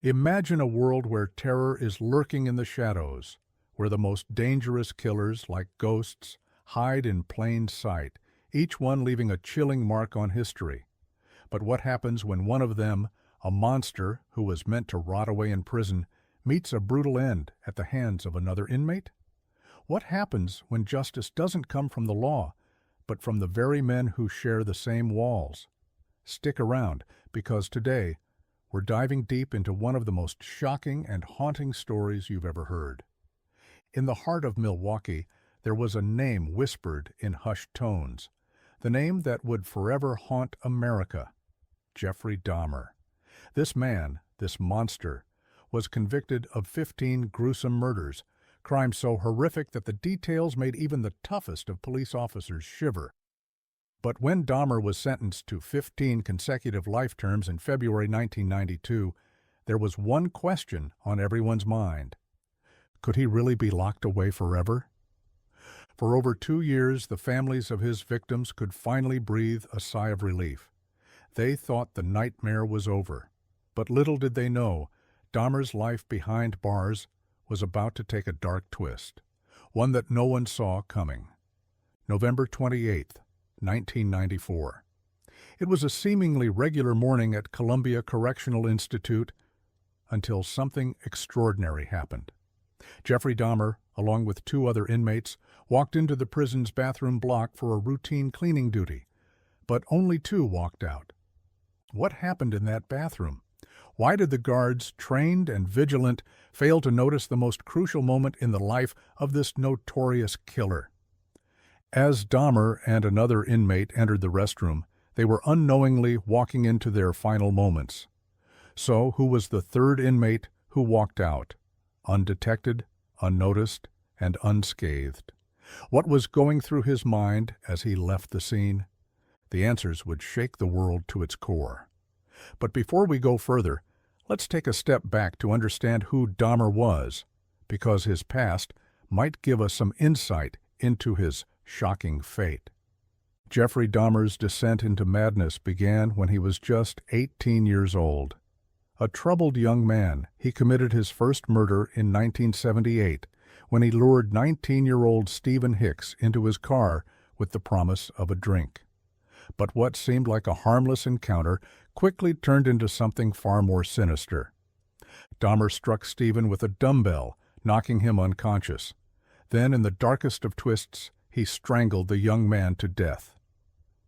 Imagine a world where terror is lurking in the shadows, where the most dangerous killers, like ghosts, hide in plain sight, each one leaving a chilling mark on history. But what happens when one of them, a monster who was meant to rot away in prison, meets a brutal end at the hands of another inmate? What happens when justice doesn't come from the law, but from the very men who share the same walls? Stick around, because today, we're diving deep into one of the most shocking and haunting stories you've ever heard. In the heart of Milwaukee, there was a name whispered in hushed tones, the name that would forever haunt America: Jeffrey Dahmer. This man, this monster, was convicted of 15 gruesome murders, crimes so horrific that the details made even the toughest of police officers shiver. But when Dahmer was sentenced to 15 consecutive life terms in February 1992, there was one question on everyone's mind. Could he really be locked away forever? For over 2 years, the families of his victims could finally breathe a sigh of relief. They thought the nightmare was over. But little did they know, Dahmer's life behind bars was about to take a dark twist, one that no one saw coming. November 28th, 1994. It was a seemingly regular morning at Columbia Correctional Institute until something extraordinary happened. Jeffrey Dahmer, along with 2 other inmates, walked into the prison's bathroom block for a routine cleaning duty, but only 2 walked out. What happened in that bathroom? Why did the guards, trained and vigilant, fail to notice the most crucial moment in the life of this notorious killer? As Dahmer and another inmate entered the restroom, they were unknowingly walking into their final moments. So, who was the 3rd inmate who walked out, undetected, unnoticed, and unscathed? What was going through his mind as he left the scene? The answers would shake the world to its core. But before we go further, let's take a step back to understand who Dahmer was, because his past might give us some insight into his shocking fate. Jeffrey Dahmer's descent into madness began when he was just 18 years old. A troubled young man, he committed his first murder in 1978 when he lured 19-year-old Stephen Hicks into his car with the promise of a drink. But what seemed like a harmless encounter quickly turned into something far more sinister. Dahmer struck Stephen with a dumbbell, knocking him unconscious. Then, in the darkest of twists, he strangled the young man to death.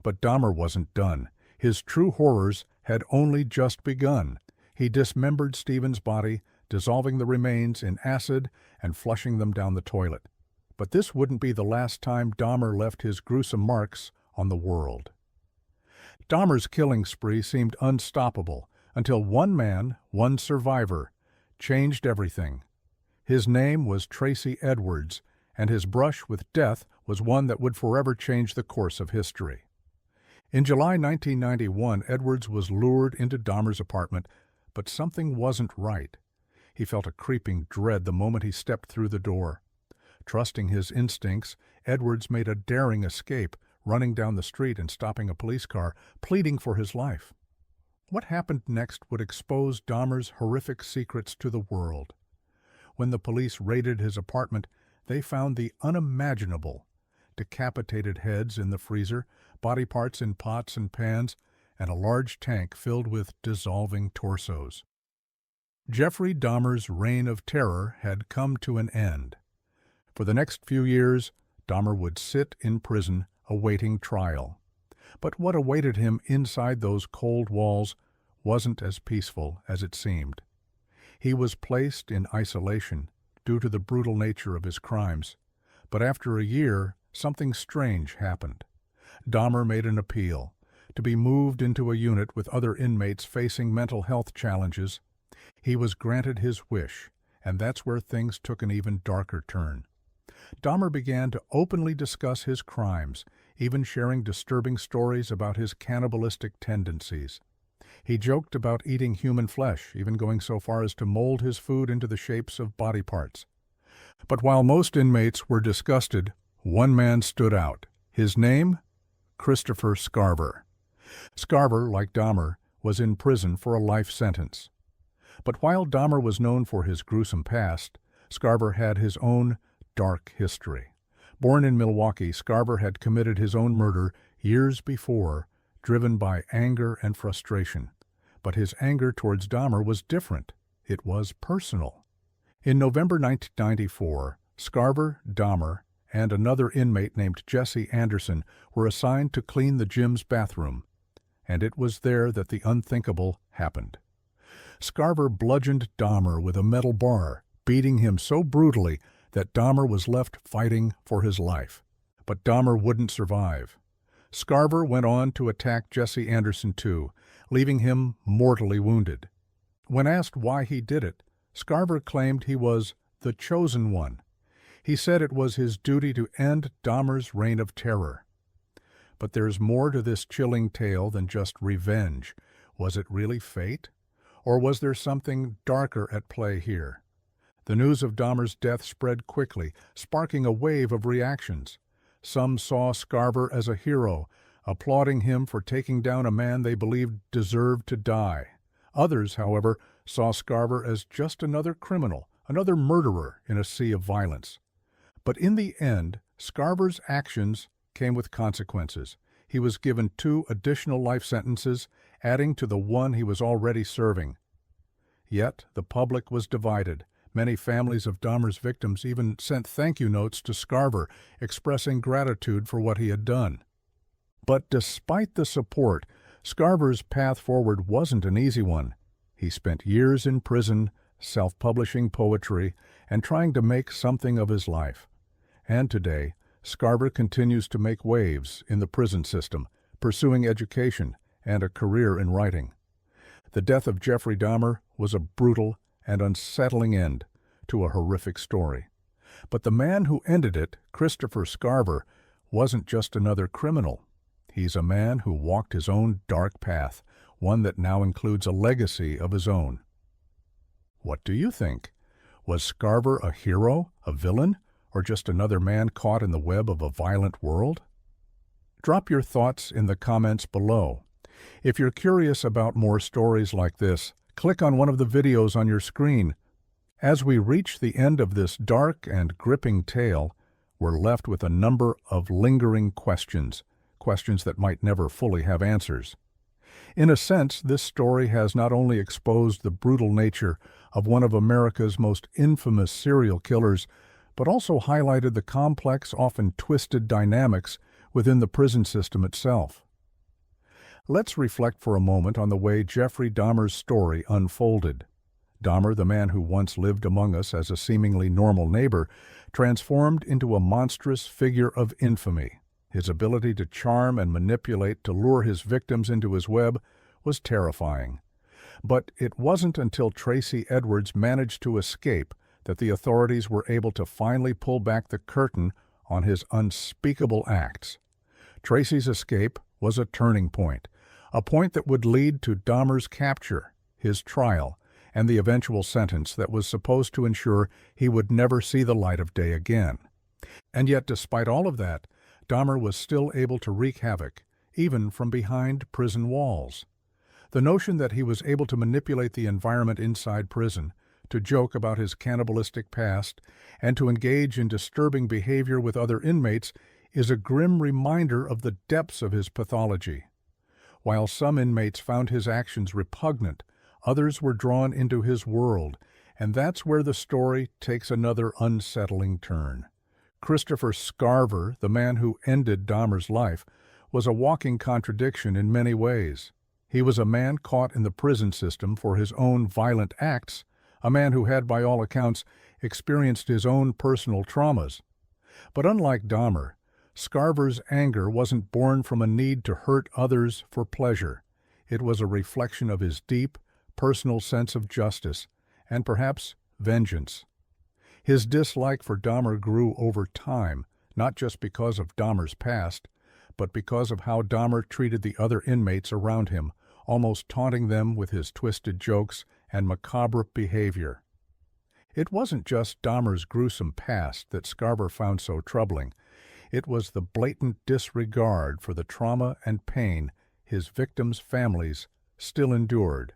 But Dahmer wasn't done. His true horrors had only just begun. He dismembered Stephen's body, dissolving the remains in acid and flushing them down the toilet. But this wouldn't be the last time Dahmer left his gruesome marks on the world. Dahmer's killing spree seemed unstoppable until one man, one survivor, changed everything. His name was Tracy Edwards, and his brush with death was one that would forever change the course of history. In July 1991, Edwards was lured into Dahmer's apartment, but something wasn't right. He felt a creeping dread the moment he stepped through the door. Trusting his instincts, Edwards made a daring escape, running down the street and stopping a police car, pleading for his life. What happened next would expose Dahmer's horrific secrets to the world. When the police raided his apartment, they found the unimaginable: decapitated heads in the freezer, body parts in pots and pans, and a large tank filled with dissolving torsos. Jeffrey Dahmer's reign of terror had come to an end. For the next few years, Dahmer would sit in prison awaiting trial. But what awaited him inside those cold walls wasn't as peaceful as it seemed. He was placed in isolation due to the brutal nature of his crimes. But after a year, something strange happened. Dahmer made an appeal to be moved into a unit with other inmates facing mental health challenges. He was granted his wish, and that's where things took an even darker turn. Dahmer began to openly discuss his crimes, even sharing disturbing stories about his cannibalistic tendencies. He joked about eating human flesh, even going so far as to mold his food into the shapes of body parts. But while most inmates were disgusted, one man stood out. His name? Christopher Scarver. Scarver, like Dahmer, was in prison for a life sentence. But while Dahmer was known for his gruesome past, Scarver had his own dark history. Born in Milwaukee, Scarver had committed his own murder years before, driven by anger and frustration. But his anger towards Dahmer was different. It was personal. In November 1994, Scarver, Dahmer, and another inmate named Jesse Anderson were assigned to clean the gym's bathroom. And it was there that the unthinkable happened. Scarver bludgeoned Dahmer with a metal bar, beating him so brutally that Dahmer was left fighting for his life. But Dahmer wouldn't survive. Scarver went on to attack Jesse Anderson too, leaving him mortally wounded. When asked why he did it, Scarver claimed he was the chosen one. He said it was his duty to end Dahmer's reign of terror. But there's more to this chilling tale than just revenge. Was it really fate? Or was there something darker at play here? The news of Dahmer's death spread quickly, sparking a wave of reactions. Some saw Scarver as a hero, applauding him for taking down a man they believed deserved to die. Others, however, saw Scarver as just another criminal, another murderer in a sea of violence. But in the end, Scarver's actions came with consequences. He was given 2 additional life sentences, adding to the one he was already serving. Yet the public was divided. Many families of Dahmer's victims even sent thank-you notes to Scarver, expressing gratitude for what he had done. But despite the support, Scarver's path forward wasn't an easy one. He spent years in prison, self-publishing poetry, and trying to make something of his life. And today, Scarver continues to make waves in the prison system, pursuing education and a career in writing. The death of Jeffrey Dahmer was a brutal and unsettling end to a horrific story. But the man who ended it, Christopher Scarver, wasn't just another criminal. He's a man who walked his own dark path, one that now includes a legacy of his own. What do you think? Was Scarver a hero, a villain, or just another man caught in the web of a violent world? Drop your thoughts in the comments below. If you're curious about more stories like this, click on one of the videos on your screen. As we reach the end of this dark and gripping tale, we're left with a number of lingering questions that might never fully have answers. In a sense, this story has not only exposed the brutal nature of one of America's most infamous serial killers, but also highlighted the complex, often twisted dynamics within the prison system itself. Let's reflect for a moment on the way Jeffrey Dahmer's story unfolded. Dahmer, the man who once lived among us as a seemingly normal neighbor, transformed into a monstrous figure of infamy. His ability to charm and manipulate to lure his victims into his web was terrifying. But it wasn't until Tracy Edwards managed to escape that the authorities were able to finally pull back the curtain on his unspeakable acts. Tracy's escape was a turning point, a point that would lead to Dahmer's capture, his trial, and the eventual sentence that was supposed to ensure he would never see the light of day again. And yet, despite all of that, Dahmer was still able to wreak havoc, even from behind prison walls. The notion that he was able to manipulate the environment inside prison, to joke about his cannibalistic past, and to engage in disturbing behavior with other inmates is a grim reminder of the depths of his pathology. While some inmates found his actions repugnant, others were drawn into his world, and that's where the story takes another unsettling turn. Christopher Scarver, the man who ended Dahmer's life, was a walking contradiction in many ways. He was a man caught in the prison system for his own violent acts, a man who had, by all accounts, experienced his own personal traumas. But unlike Dahmer, Scarver's anger wasn't born from a need to hurt others for pleasure. It was a reflection of his deep, personal sense of justice, and perhaps vengeance. His dislike for Dahmer grew over time, not just because of Dahmer's past, but because of how Dahmer treated the other inmates around him, almost taunting them with his twisted jokes and macabre behavior. It wasn't just Dahmer's gruesome past that Scarver found so troubling. It was the blatant disregard for the trauma and pain his victims' families still endured.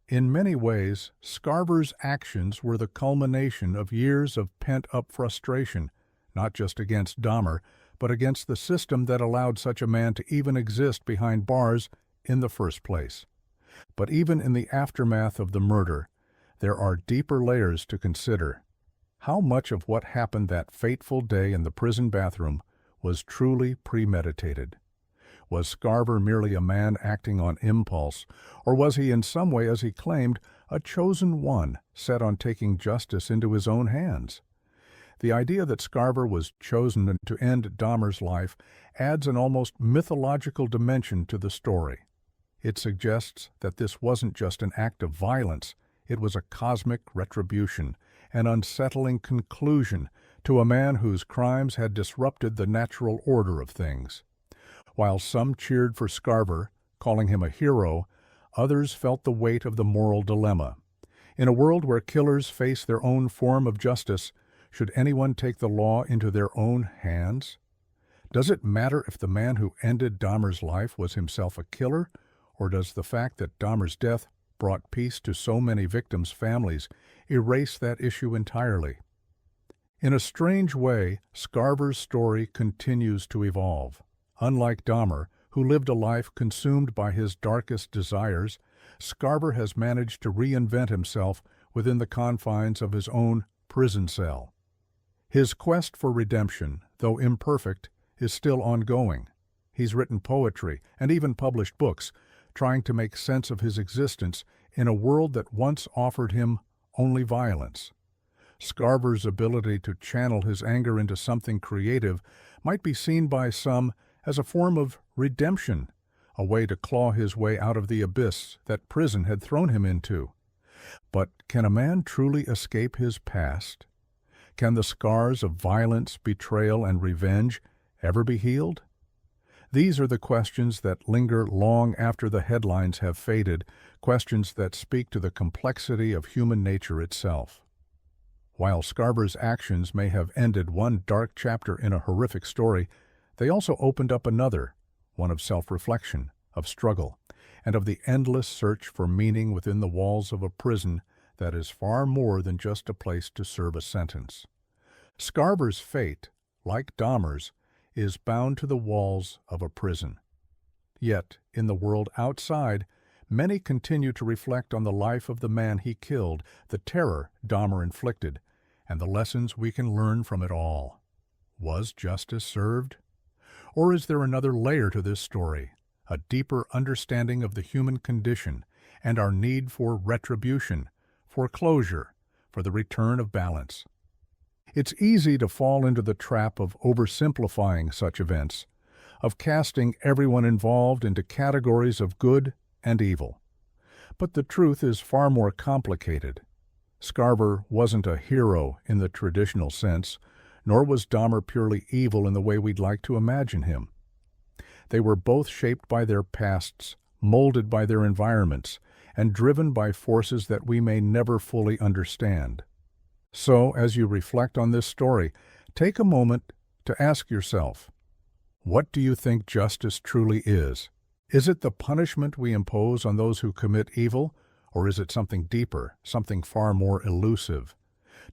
In many ways, Scarver's actions were the culmination of years of pent-up frustration, not just against Dahmer, but against the system that allowed such a man to even exist behind bars in the first place. But even in the aftermath of the murder, there are deeper layers to consider. How much of what happened that fateful day in the prison bathroom was truly premeditated? Was Scarver merely a man acting on impulse, or was he in some way, as he claimed, a chosen one set on taking justice into his own hands? The idea that Scarver was chosen to end Dahmer's life adds an almost mythological dimension to the story. It suggests that this wasn't just an act of violence, it was a cosmic retribution, an unsettling conclusion to a man whose crimes had disrupted the natural order of things. While some cheered for Scarver, calling him a hero, others felt the weight of the moral dilemma. In a world where killers face their own form of justice, should anyone take the law into their own hands? Does it matter if the man who ended Dahmer's life was himself a killer, or does the fact that Dahmer's death brought peace to so many victims' families erase that issue entirely? In a strange way, Scarver's story continues to evolve. Unlike Dahmer, who lived a life consumed by his darkest desires, Scarver has managed to reinvent himself within the confines of his own prison cell. His quest for redemption, though imperfect, is still ongoing. He's written poetry and even published books, trying to make sense of his existence in a world that once offered him only violence. Scarver's ability to channel his anger into something creative might be seen by some as a form of redemption, a way to claw his way out of the abyss that prison had thrown him into. But can a man truly escape his past? Can the scars of violence, betrayal, and revenge ever be healed? These are the questions that linger long after the headlines have faded, questions that speak to the complexity of human nature itself. While Scarver's actions may have ended one dark chapter in a horrific story, they also opened up another, one of self-reflection, of struggle, and of the endless search for meaning within the walls of a prison that is far more than just a place to serve a sentence. Scarver's fate, like Dahmer's, is bound to the walls of a prison. Yet, in the world outside, many continue to reflect on the life of the man he killed, the terror Dahmer inflicted, and the lessons we can learn from it all. Was justice served? Or is there another layer to this story, a deeper understanding of the human condition and our need for retribution, for closure, for the return of balance? It's easy to fall into the trap of oversimplifying such events, of casting everyone involved into categories of good and evil. But the truth is far more complicated. Scarver wasn't a hero in the traditional sense, nor was Dahmer purely evil in the way we'd like to imagine him. They were both shaped by their pasts, molded by their environments, and driven by forces that we may never fully understand. So, as you reflect on this story, take a moment to ask yourself, what do you think justice truly is? Is it the punishment we impose on those who commit evil, or is it something deeper, something far more elusive?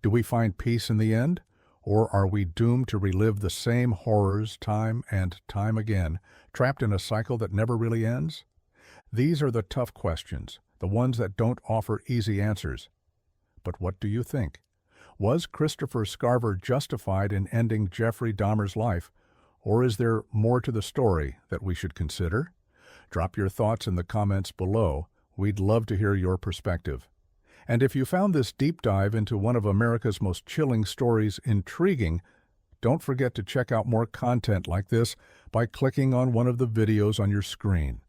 Do we find peace in the end, or are we doomed to relive the same horrors time and time again, trapped in a cycle that never really ends? These are the tough questions, the ones that don't offer easy answers. But what do you think? Was Christopher Scarver justified in ending Jeffrey Dahmer's life, or is there more to the story that we should consider? Drop your thoughts in the comments below. We'd love to hear your perspective. And if you found this deep dive into one of America's most chilling stories intriguing, don't forget to check out more content like this by clicking on one of the videos on your screen.